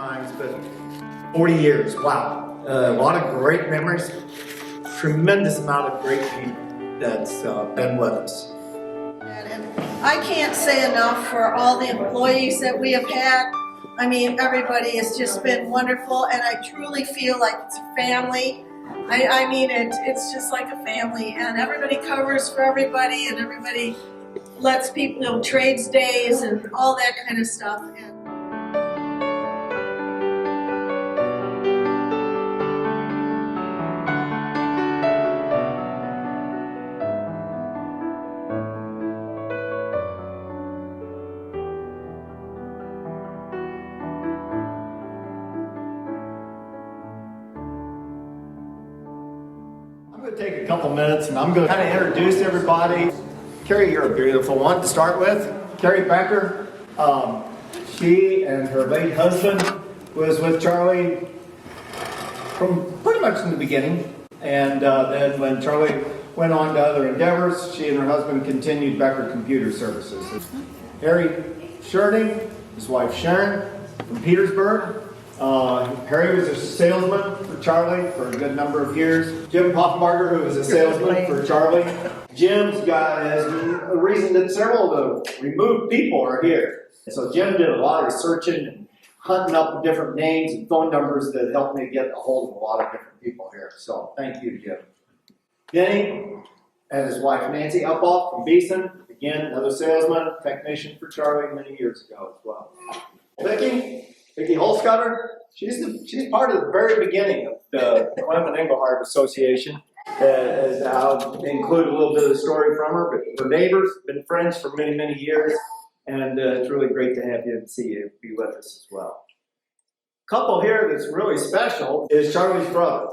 times, but 40 years, wow. A lot of great memories, tremendous amount of great people that's been with us. And I can't say enough for all the employees that we have had. I mean, everybody has just been wonderful, and I truly feel like it's a family. I mean, it's just like a family, and everybody covers for everybody, and everybody lets people, you know, trades days and all that kind of stuff. And I'm going to take a couple minutes and I'm going to kind of introduce everybody. Carrie, you're a beautiful one to start with. Carrie Becker, she and her late husband was with Charlie from pretty much in the beginning. And then when Charlie went on to other endeavors, she and her husband continued Becker Computer Services. Harry Sherding, his wife Sharon, from Petersburg. Harry was a salesman for Charlie for a good number of years. Jim Hoffbarger, who was a salesman for Charlie. Jim's got is a reason that several of the removed people are here. So Jim did a lot of searching and hunting up different names and phone numbers that helped me get a hold of a lot of different people here. So thank you, Jim. Denny and his wife Nancy Uphoff from Beeson. Again, another salesman, technician for Charlie many years ago as well. Vicki Holscutter, she's part of the very beginning of the Klemm and Engelhardt Association. I'll include a little bit of the story from her, but her neighbors, been friends for many, many years, and it's really great to have you and see you be with us as well. A couple here that's really special is Charlie's brother,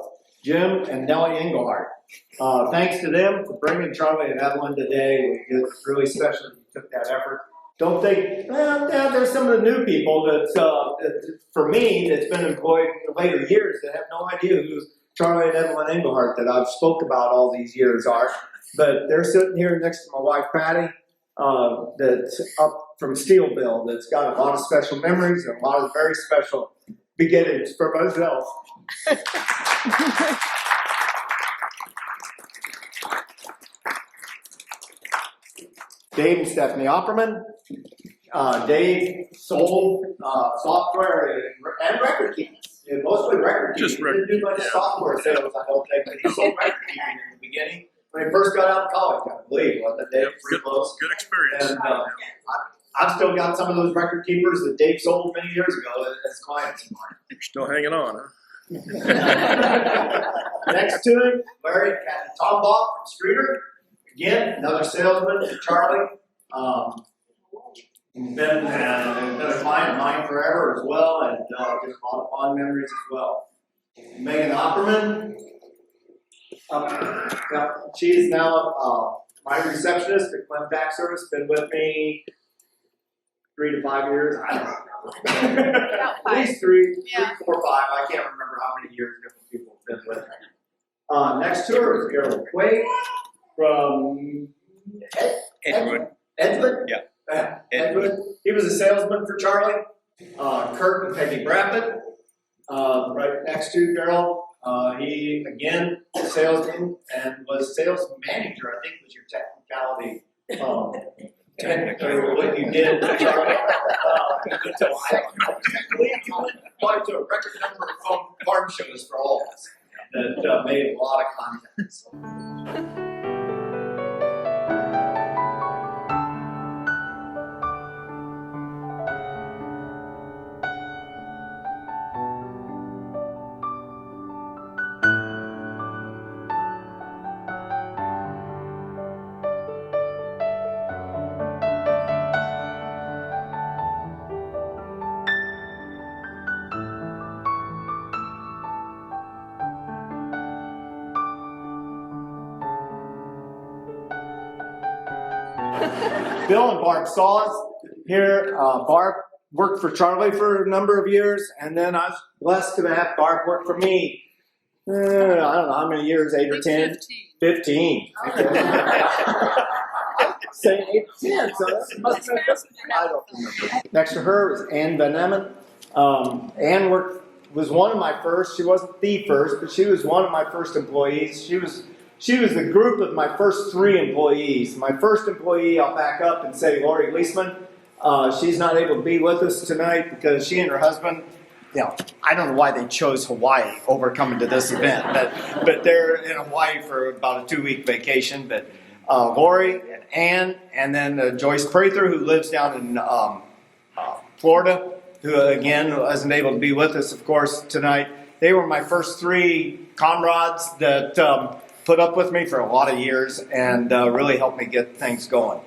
Jim and Nellie Engelhardt. Thanks to them for bringing Charlie and Evelyn today. It's really special that you took that effort. Don't think, well, there's some of the new people that, for me, that's been employed in later years that have no idea who Charlie and Evelyn Engelhardt that I've spoke about all these years are. But they're sitting here next to my wife, Patty, that's up from Steelville, that's got a lot of special memories and a lot of very special beginnings for myself. Dave and Stephanie Opperman. Dave sold software and record keeping. Mostly record keeping. He didn't do much software sales, I don't think, but he sold record keeping in the beginning when he first got out of college, I believe. Wasn't it, Dave? Good experience. And I've still got some of those record keepers that Dave sold many years ago as clients of mine. You're still hanging on, huh? Next to him, Larry and Kathy Tombaugh from Streeter. Again, another salesman for Charlie. Been a client of mine forever as well, and just a lot of fond memories as well. Megan Opperman. She's now my receptionist at Klemm Tax Service. Been with me 3 to 5 years. I don't know. At least 3, 4, 5. I can't remember how many years different people have been with me. Next to her is Harold Quaid from Edgewood. Yeah. Edgewood. He was a salesman for Charlie. Kurt and Peggy Brappett. Right next to Darrell. He, again, a salesman and was sales manager, I think was your technicality. What you did with Charlie. So I believe you went quite to a record number of farm shows for all of us that made a lot of contacts. Bill and Barb Saws here. Barb worked for Charlie for a number of years, and then I was blessed to have Barb work for me. I don't know how many years, 8 or 10? 15. Say 8 or 10, so that must have been, I don't remember. Next to her is Ann Van Emmen. Ann was one of my first. She wasn't the first, but she was one of my first employees. She was the group of my first 3 employees. My first employee, I'll back up and say Lori Leisman. She's not able to be with us tonight because she and her husband, I don't know why they chose Hawaii over coming to this event, but they're in Hawaii for about a 2-week vacation. But Lori and Ann, and then Joyce Prather, who lives down in Florida, who again wasn't able to be with us, of course, tonight. They were my first 3 comrades that put up with me for a lot of years and really helped me get things going.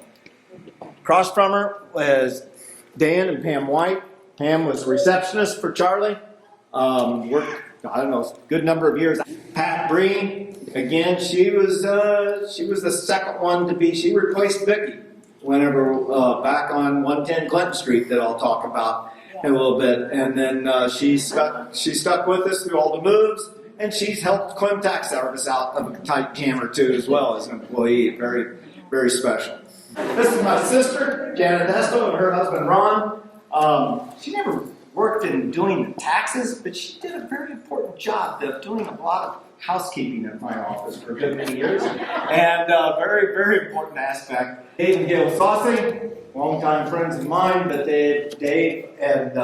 Across from her was Dan and Pam White. Pam was receptionist for Charlie. Worked, I don't know, a good number of years. Pat Breen, again, she was the second one to be. She replaced Vicki whenever back on 110 Clinton Street that I'll talk about in a little bit. And then she stuck with us through all the moves, and she's helped Klemm Tax Service out of a tight jam or two as well as an employee. Very, very special. This is my sister, Janet Esto, and her husband, Ron. She never worked in doing the taxes, but she did a very important job of doing a lot of housekeeping at my office for a good many years. And very, very important aspect. Dave and Gail Saucy, longtime friends of mine, but Dave had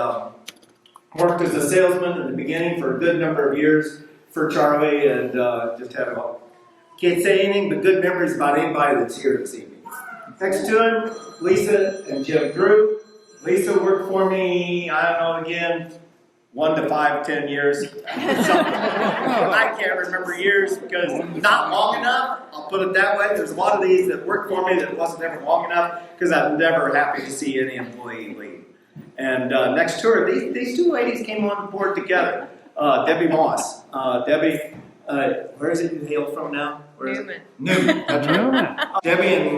worked as a salesman in the beginning for a good number of years for Charlie, and just had can't say anything but good memories about anybody that's here this evening. Next to him, Lisa and Jim Drew. Lisa worked for me, I don't know, again, 1 to 5, 10 years. I can't remember years because not long enough, I'll put it that way. There's a lot of these that worked for me that wasn't ever long enough because I'm never happy to see any employee leave. And next to her, these 2 ladies came on board together. Debbie Moss. Debbie, where is it you hail from now? Newman. Newman, that's right. Debbie and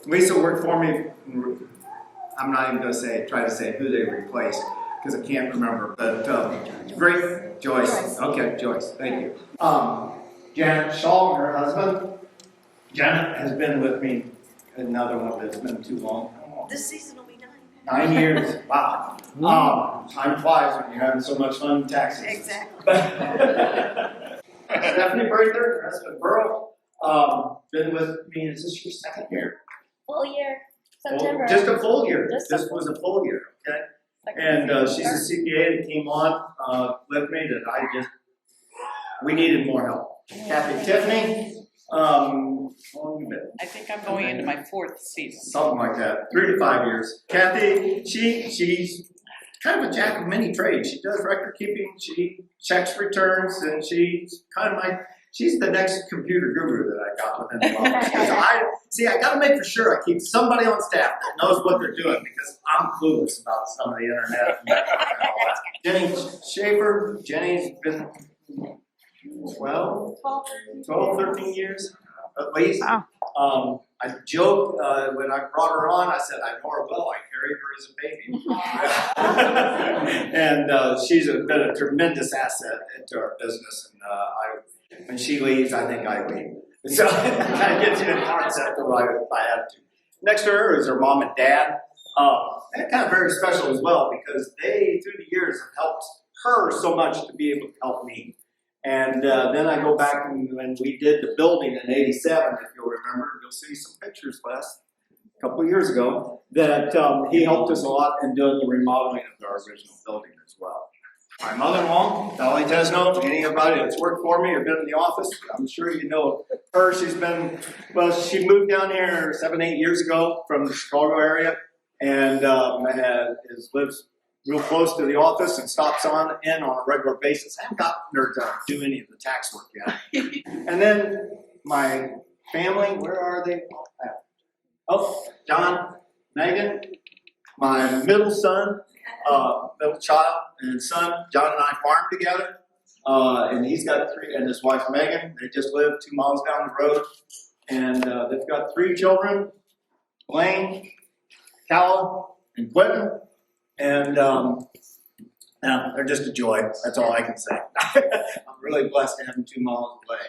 Lisa worked for me. I'm not even going to try to say who they replaced because I can't remember. But great, Joyce. Okay, Joyce. Thank you. Janet Shaw and her husband. Janet has been with me. Another one that's been too long. This season will be 9 years. Wow. Time flies when you're having so much fun in taxes. Exactly. Stephanie Prather, her husband Burl, been with me. Is this your 2nd year? Full year. September. Just a full year. Just this was a full year, okay? And she's a CPA that came on with me that we needed more help. Kathy Tiffany, how long you been? I think I'm going into my 4th season. Something like that, 3 to 5 years. Kathy, she's kind of a jack of many trades. She does record keeping, she checks returns, and she's the next computer guru that I got within the office. I got to make for sure I keep somebody on staff that knows what they're doing because I'm clueless about some of the internet and all that. Jenny Schaefer. Jenny's been 12, 13 years at least. Wow. I joked when I brought her on, I said, I know her well, I carried her as a baby. And she's been a tremendous asset into our business. And when she leaves, I think I leave. So that kind of gets you in concept of if I had to. Next to her is her mom and dad. They're kind of very special as well because they, through the years, have helped her so much to be able to help me. And then I go back and when we did the building in '87, if you'll remember, you'll see some pictures a couple of years ago, that he helped us a lot in doing the remodeling of our original building as well. My mother-in-law, Dolly Tesno, anybody that's worked for me or been in the office, I'm sure you know her. She moved down here 7, 8 years ago from the Chicago area and lives real close to the office and stops in on a regular basis. I haven't gotten her to do any of the tax work yet. And then my family, where are they? Oh, John, Megan, my middle son, middle child and son, John and I farm together. And he's got 3, and his wife Megan, they just live 2 miles down the road. And they've got 3 children, Blaine, Callum, and Quentin. And they're just a joy. That's all I can say. I'm really blessed to have them 2 miles away.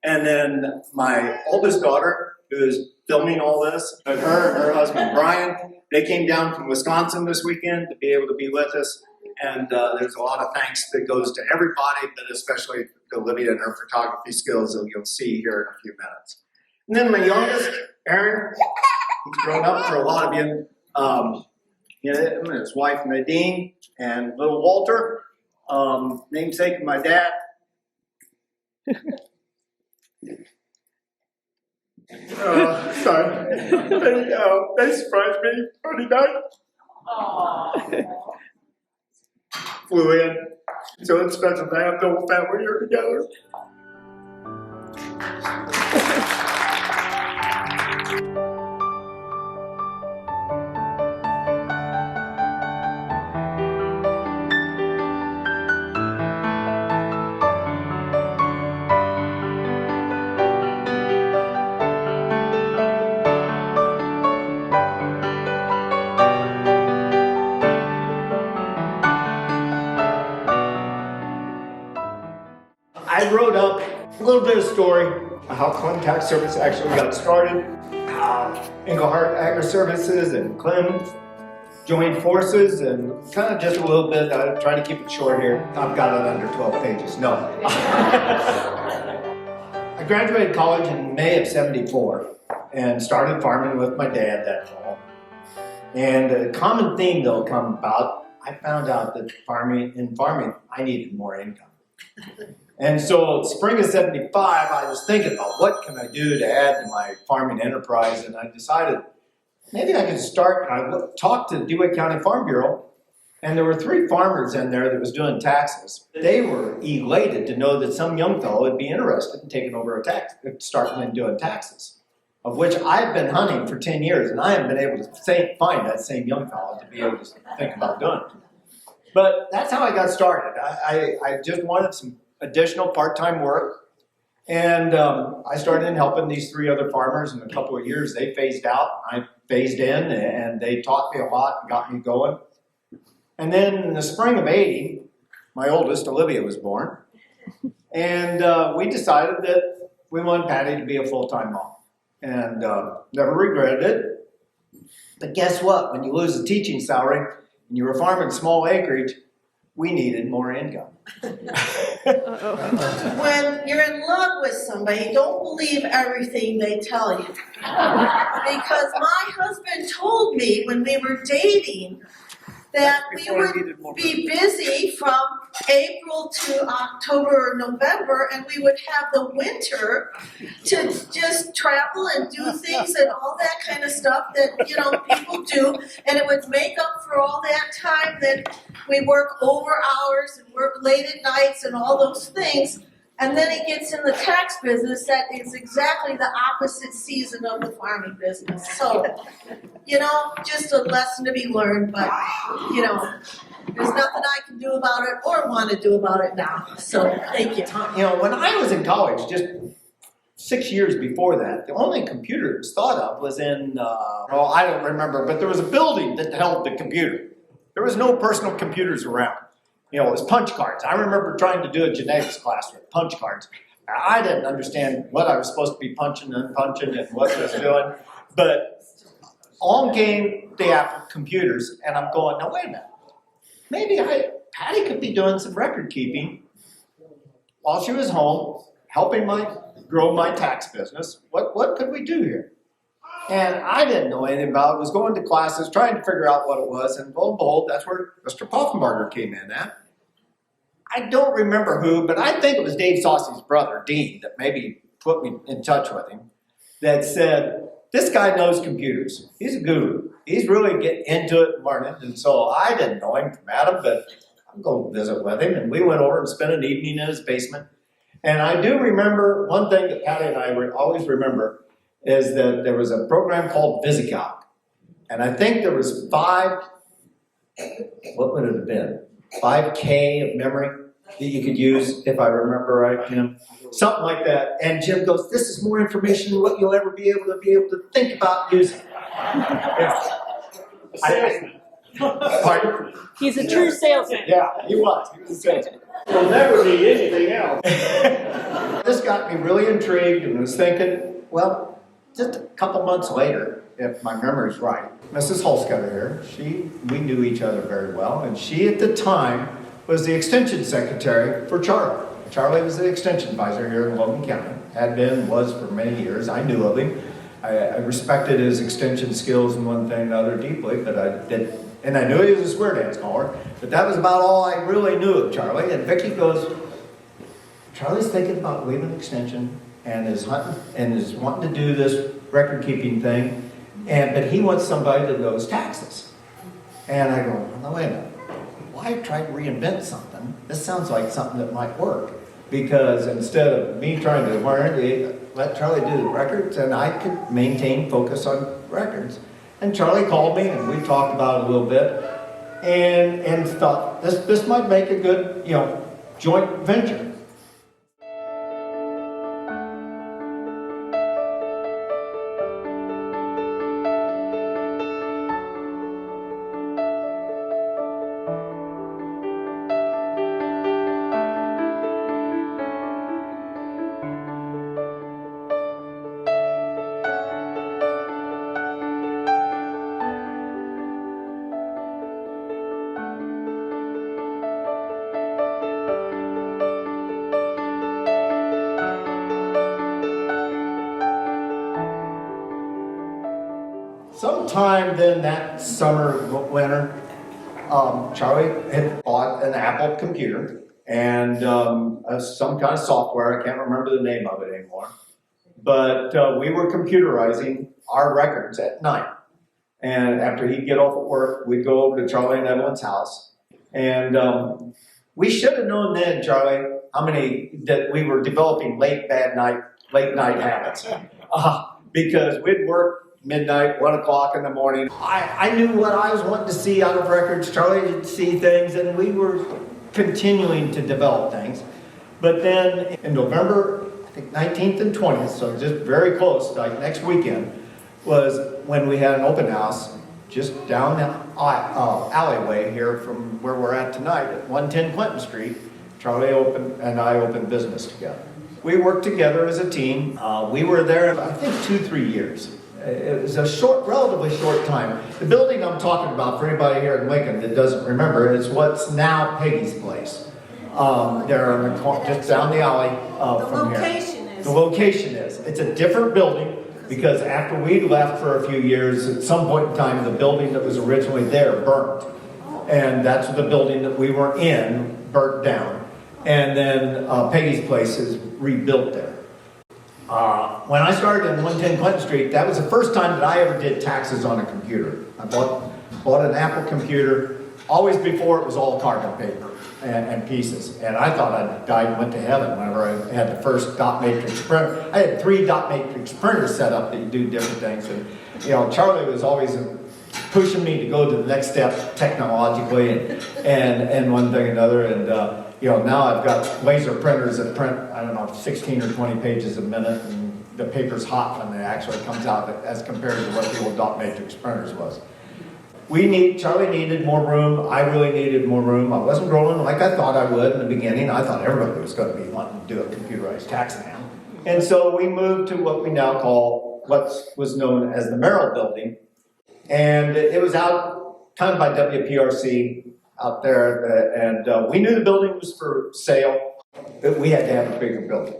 And then my oldest daughter, who is filming all this, her and her husband Brian, they came down from Wisconsin this weekend to be able to be with us. and there's a lot of thanks that goes to everybody, but especially to Olivia and her photography skills that you'll see here in a few minutes. And then my youngest, Aaron, he's grown up for a lot of you. Him and his wife Nadine, and little Walter, namesake of my dad. Sorry. They surprised me Friday night. Flew in. So it's special to have the whole family here together. I wrote up a little bit of story of how Klemm Tax Service actually got started, how Engelhardt Agri Services and Klemm joined forces, and kind of just a little bit, I'm trying to keep it short here. I've got it under 12 pages, no. I graduated college in May of '74 and started farming with my dad that fall. And a common theme though come about, I found out that in farming, I needed more income. And so spring of '75, I was thinking about what can I do to add to my farming enterprise, and I decided maybe I could start. I talked to Dewey County Farm Bureau, and there were 3 farmers in there that was doing taxes. They were elated to know that some young fellow would be interested in taking over starting and doing taxes, of which I've been hunting for 10 years, and I haven't been able to find that same young fellow to be able to think about doing it. But that's how I got started. I just wanted some additional part-time work, and I started helping these 3 other farmers. In a couple of years they phased out, I phased in, and they taught me a lot and got me going. And then in the spring of '80, my oldest, Olivia, was born, and we decided that we wanted Patty to be a full-time mom, and never regretted it. But guess what? When you lose a teaching salary and you were farming small acreage, we needed more income. When you're in love with somebody, don't believe everything they tell you. Because my husband told me when we were dating that we would be busy from April to October or November, and we would have the winter to just travel and do things and all that kind of stuff that, people do, and it would make up for all that time that we work over hours and work late at nights and all those things. And then he gets in the tax business that is exactly the opposite season of the farming business. So, just a lesson to be learned, but, there's nothing I can do about it or want to do about it now. So, thank you. When I was in college, just 6 years before that, the only computer it was thought of was in, I don't remember, but there was a building that held the computer. There was no personal computers around. It was punch cards. I remember trying to do a genetics class with punch cards. I didn't understand what I was supposed to be punching and unpunching and what I was doing. But on came the Apple computers, and I'm going, now wait a minute. Maybe Patty could be doing some record keeping while she was home, helping grow my tax business. What could we do here? And I didn't know anything about it. Was going to classes, trying to figure out what it was, and lo and behold, that's where Mr. Poffenbarger came in at. I don't remember who, but I think it was Dave Saucy's brother, Dean, that maybe put me in touch with him, that said, this guy knows computers. He's a guru. He's really getting into it and learning. And so I didn't know him from Adam, but I'm going to visit with him. And we went over and spent an evening in his basement. And I do remember one thing that Patty and I always remember is that there was a program called VisiCalc. And I think there was what would it have been? 5K of memory that you could use, if I remember right, Jim. Something like that. And Jim goes, this is more information than what you'll ever be able to think about using. Pardon? He's a true salesman. Yeah, he was. He was a salesman. We'll never need anything else. This got me really intrigued and was thinking, well, just a couple months later, if my memory's right. Mrs. Holscutter here, we knew each other very well, and she at the time was the extension secretary for Charlie. Charlie was the extension advisor here in Logan County, had been, was for many years. I knew of him. I respected his extension skills and one thing and another deeply, but and I knew he was a square dance caller, but that was about all I really knew of Charlie. And Vicki goes, Charlie's thinking about leaving extension and is hunting and is wanting to do this record keeping thing, but he wants somebody that knows taxes. And I go, no, wait a minute. Why try to reinvent something? This sounds like something that might work. Because instead of me trying to let Charlie do the records, and I could maintain focus on records. And Charlie called me, and we talked about it a little bit, and thought this might make a good, joint venture. Sometime then that summer, winter, Charlie had bought an Apple computer and some kind of software. I can't remember the name of it anymore. But we were computerizing our records at night. And after he'd get off at work, we'd go over to Charlie and Evelyn's house. And we should have known then, Charlie, that we were developing late night habits. Because we'd work midnight, 1 o'clock in the morning. I knew what I was wanting to see out of records. Charlie did see things, and we were continuing to develop things. But then in November, I think 19th and 20th, so just very close, like next weekend, was when we had an open house just down the alleyway here from where we're at tonight at 110 Clinton Street. Charlie and I opened business together. We worked together as a team. We were there, I think, 2-3 years. It was a relatively short time. The building I'm talking about, for anybody here in Lincoln that doesn't remember, is what's now Peggy's place. There on the just down the alley from here. The location is. It's a different building because after we left for a few years, at some point in time, the building that was originally there burnt. And that's the building that we were in burnt down. And then Peggy's place is rebuilt there. When I started in 110 Clinton Street, that was the first time that I ever did taxes on a computer. I bought an Apple computer. Always before it was all carbon paper and pieces. And I thought I died and went to heaven whenever I had the first dot matrix printer. I had 3 dot matrix printers set up that do different things. And Charlie was always pushing me to go to the next step technologically and one thing and another. And now I've got laser printers that print, 16 or 20 pages a minute, and the paper's hot when it actually comes out as compared to what the old dot matrix printers was. Charlie needed more room. I really needed more room. I wasn't growing like I thought I would in the beginning. I thought everybody was going to be wanting to do a computerized tax now. And so we moved to what we now call what was known as the Merrill Building. And it was out kind of by WPRC out there. And we knew the building was for sale, but we had to have a bigger building.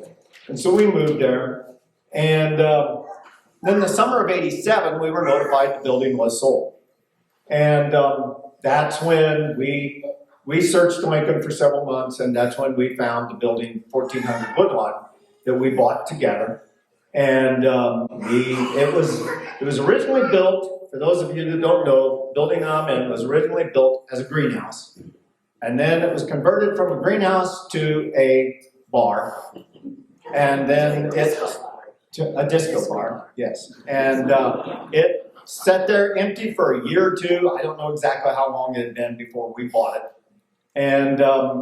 And so we moved there. And then the summer of '87, we were notified the building was sold. And that's when we searched Lincoln for several months, and that's when we found the building 1400 Woodlawn that we bought together. And it was originally built, for those of you that don't know, building I'm in was originally built as a greenhouse. And then it was converted from a greenhouse to a bar. And then to a disco bar, yes. And it sat there empty for a year or two. I don't know exactly how long it had been before we bought it. And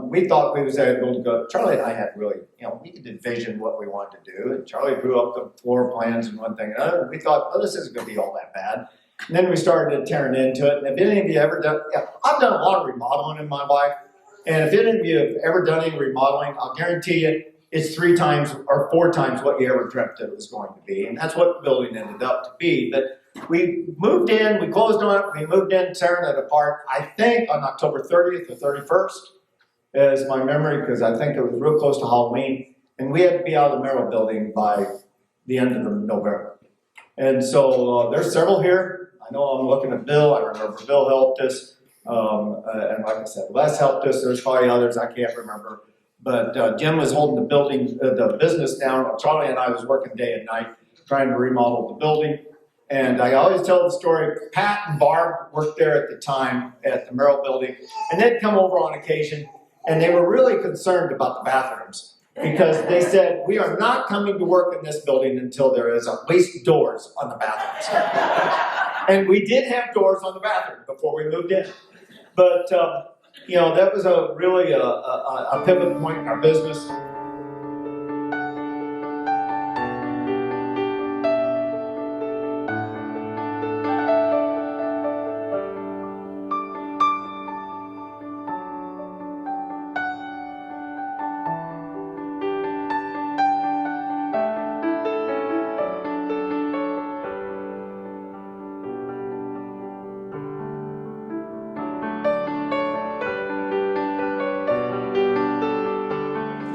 we thought we was able to go. Charlie and I had really, we could envision what we wanted to do. And Charlie drew up the floor plans and one thing and another. And we thought, this isn't going to be all that bad. And then we started tearing into it. And if any of you ever done, I've done a lot of remodeling in my life. And if any of you have ever done any remodeling, I'll guarantee you it's 3 times or 4 times what you ever dreamt it was going to be. And that's what the building ended up to be. But We moved in, we closed on it, we moved in, tearing it apart, I think on October 30th or 31st is my memory, because I think it was real close to Halloween. And we had to be out of the Merrill building by the end of November. And so there's several here. I know I'm looking at Bill. I remember Bill helped us. And like I said, Les helped us. There's probably others I can't remember. But Jim was holding the building, the business down. While Charlie and I was working day and night trying to remodel the building. And I always tell the story, Pat and Barb worked there at the time at the Merrill building. And they'd come over on occasion. And they were really concerned about the bathrooms. Because they said, we are not coming to work in this building until there is at least doors on the bathrooms. And we did have doors on the bathroom before we moved in. But, you know, that was really a pivot point in our business.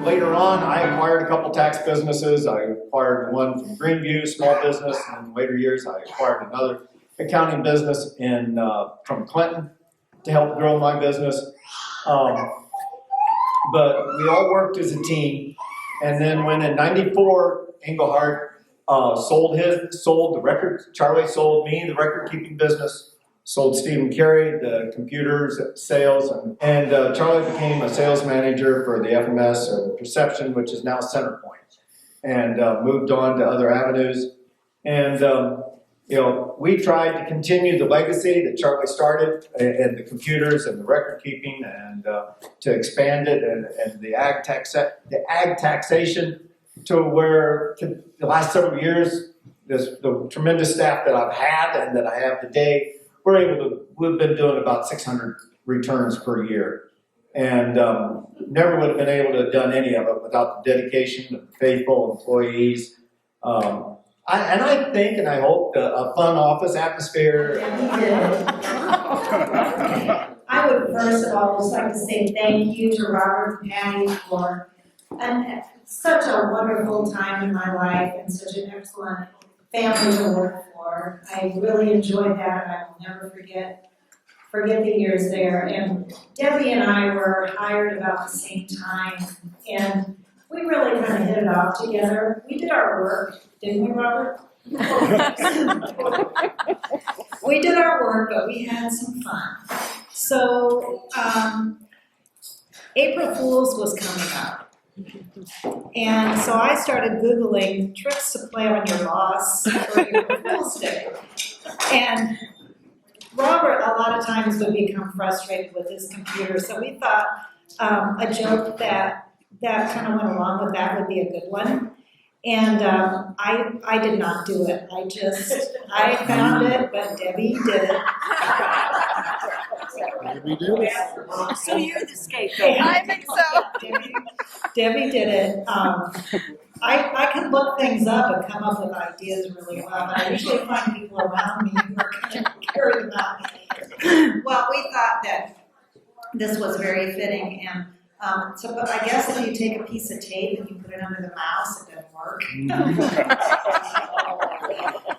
Later on, I acquired a couple tax businesses. I acquired one from Greenview, small business, and in later years I acquired another accounting business from Clinton to help grow my business. But we all worked as a team. And then when in '94, Engelhardt sold the record. Charlie sold me the record keeping business. Sold Steve and Carrie the computers, sales, and Charlie became a sales manager for the FMS or Perception, which is now Centerpoint, and moved on to other avenues. And you know, we tried to continue the legacy that Charlie started in the computers and the record keeping, and to expand it and the ag taxation to where the last several years, the tremendous staff that I've had and that I have today. We've been doing about 600 returns per year, and never would have been able to have done any of it without the dedication of faithful employees. I think and I hope a fun office atmosphere. I would first of all just like to say thank you to Robert and Patty for such a wonderful time in my life and such an excellent family to work for. I really enjoyed that, and I will never forget the years there. And Debbie and I were hired about the same time, and we really kind of hit it off together. We did our work, didn't we, Robert? We did our work, but we had some fun. So April Fool's was coming up. And so I started Googling tricks to play on your boss for April Fool's Day. And Robert, a lot of times, would become frustrated with his computer. So we thought a joke that kind of went along with that would be a good one. And I did not do it. I found it, but Debbie did it. Debbie did it. So you're the scapegoat. I think so. Debbie did it. I can look things up and come up with ideas really well, but I usually find people around me who are kind of carry them out. Well, we thought that this was very fitting, and so but I guess if you take a piece of tape and you put it under the mouse, it doesn't work.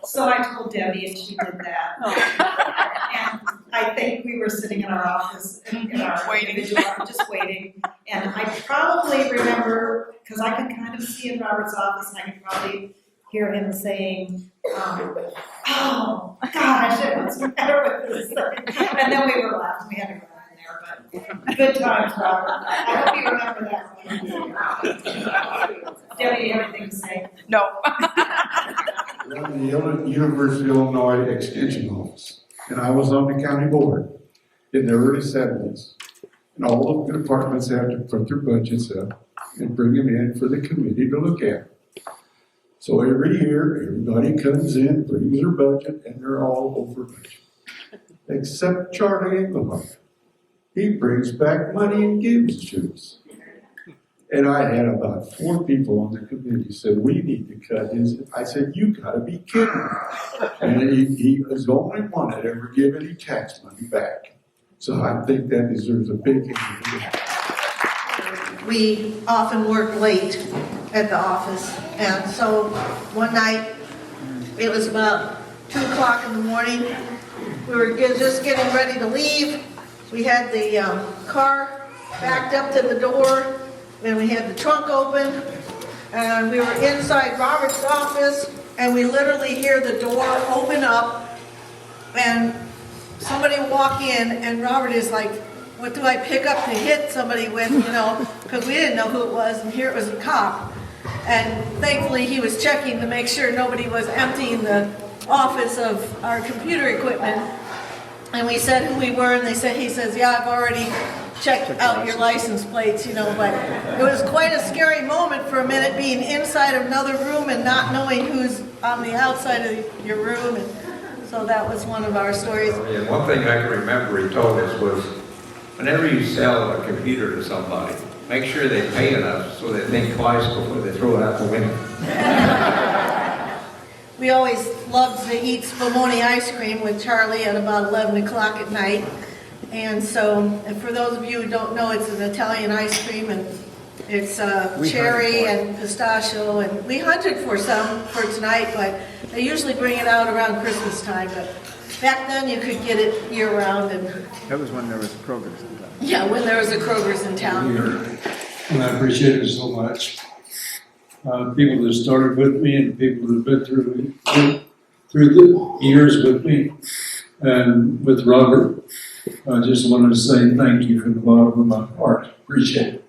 So I told Debbie, and she did that. And I think we were sitting in our office, in our individual office, just waiting. And I probably remember, because I could kind of see in Robert's office, and I could probably hear him saying, oh, gosh, what's the matter with this thing? And then we were laughing. We had to go in there, but good times, Robert. I hope you remember that. Debbie, do you have anything to say? No. I'm the University of Illinois Extension Office, and I was on the county board in the early 70s. And all of the departments had to put their budgets up and bring them in for the committee to look at. So every year, everybody comes in, brings their budget, and they're all over budget. Except Charlie Engelhardt. He brings back money and gives to us. And I had about 4 people on the committee said, we need to cut his. I said, you gotta be kidding me. And he was the only one that ever gave any tax money back. So I think that deserves a big hand. We often work late at the office, and so one night, it was about 2 o'clock in the morning. We were just getting ready to leave. We had the car backed up to the door, and we had the trunk open, and we were inside Robert's office, and we literally hear the door open up, and somebody walk in, and Robert is like, what do I pick up to hit somebody with, you know, because we didn't know who it was, and here it was a cop. And thankfully, he was checking to make sure nobody was emptying the office of our computer equipment. And we said who we were, and he says, yeah, I've already checked out your license plates, you know, but it was quite a scary moment for a minute, being inside another room and not knowing who's on the outside of your room. And so that was one of our stories. Yeah, one thing I can remember he told us was, whenever you sell a computer to somebody, make sure they pay enough so they think twice before they throw it out the window. We always loved to eat spumoni ice cream with Charlie at about 11 o'clock at night. And so, and for those of you who don't know, it's an Italian ice cream, and it's cherry and pistachio. And we hunted for some for tonight, but they usually bring it out around Christmas time. But back then, you could get it year-round. And that was when there was Kroger's in town. Yeah, when there was a Kroger's in town. And I appreciate it so much. People that started with me and people that have been through the years with me and with Robert. I just wanted to say thank you from the bottom of my heart. Appreciate it.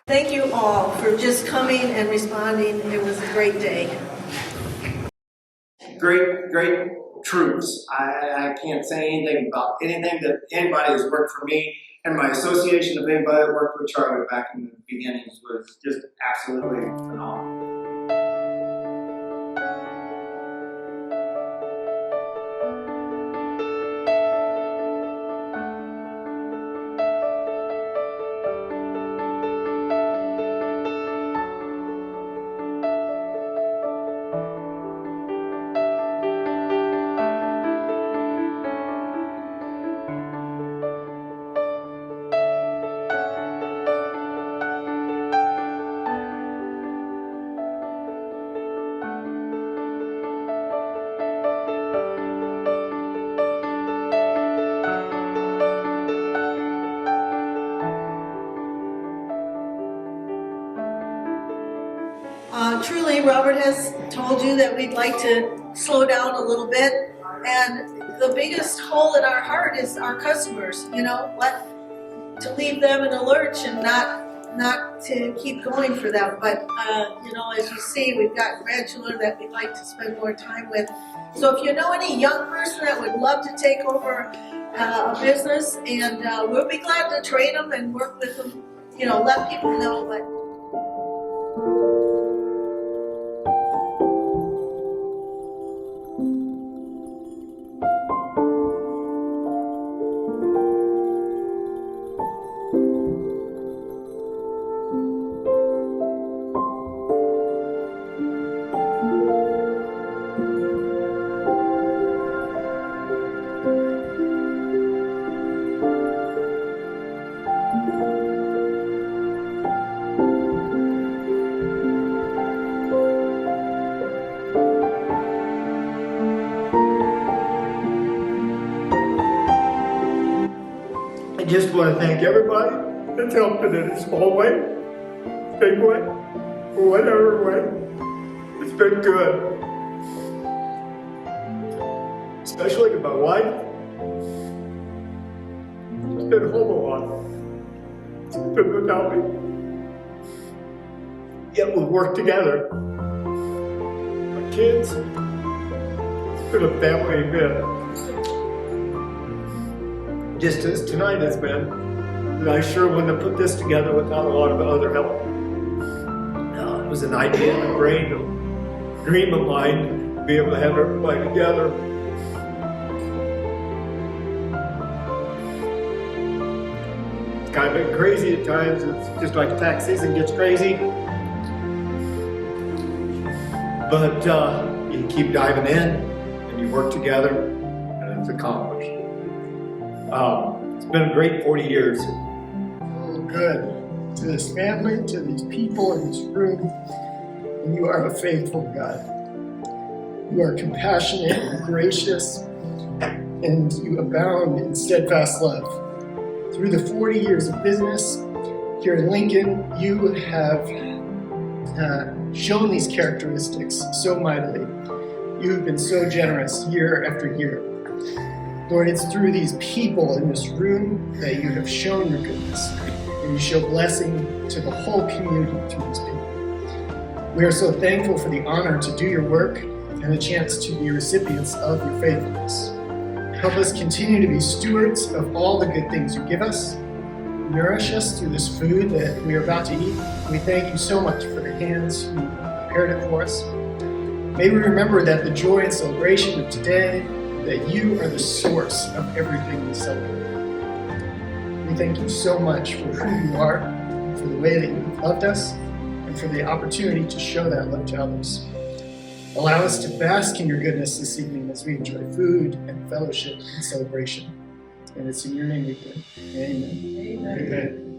Thank you all for just coming and responding. It was a great day. Great troops. I can't say anything about anything that anybody has worked for me, and my association of anybody that worked with Charlie back in the beginnings was just absolutely phenomenal. Truly, Robert has told you that we'd like to slow down a little bit, and the biggest hole in our heart is our customers. You know, to leave them in a lurch and not to keep going for them. But you know, as you see, we've got grandchildren that we'd like to spend more time with. So if you know any young person that would love to take over a business, and we'll be glad to train them and work with them. You know, let people know what. I just want to thank everybody that's helped in a small way, big way, or whatever way. It's been good. Especially to my wife. She's been home a lot. She's been without me. Yet we work together. My kids. It's been a family event. Just as tonight has been, and I sure wouldn't have put this together without a lot of other help. It was an idea in the brain, a dream of mine, to be able to have everybody together. kind of been crazy at times. It's just like tax season gets crazy. But you keep diving in and you work together and it's accomplished. It's been a great 40 years. Oh, good. To this family, to these people in this room, and you are a faithful God. You are compassionate and gracious, and you abound in steadfast love. Through the 40 years of business here in Lincoln, you have shown these characteristics so mightily. You've been so generous year after year. Lord, it's through these people in this room that you have shown your goodness, and you show blessing to the whole community through these people. We are so thankful for the honor to do your work and the chance to be recipients of your faithfulness. Help us continue to be stewards of all the good things you give us. Nourish us through this food that we are about to eat. We thank you so much for the hands who prepared it for us. May we remember that the joy and celebration of today, that you are the source of everything we celebrate. We thank you so much for who you are, for the way that you have loved us, and for the opportunity to show that love to others. Allow us to bask in your goodness this evening as we enjoy food and fellowship and celebration. And it's in your name we pray. Amen. Amen. Amen.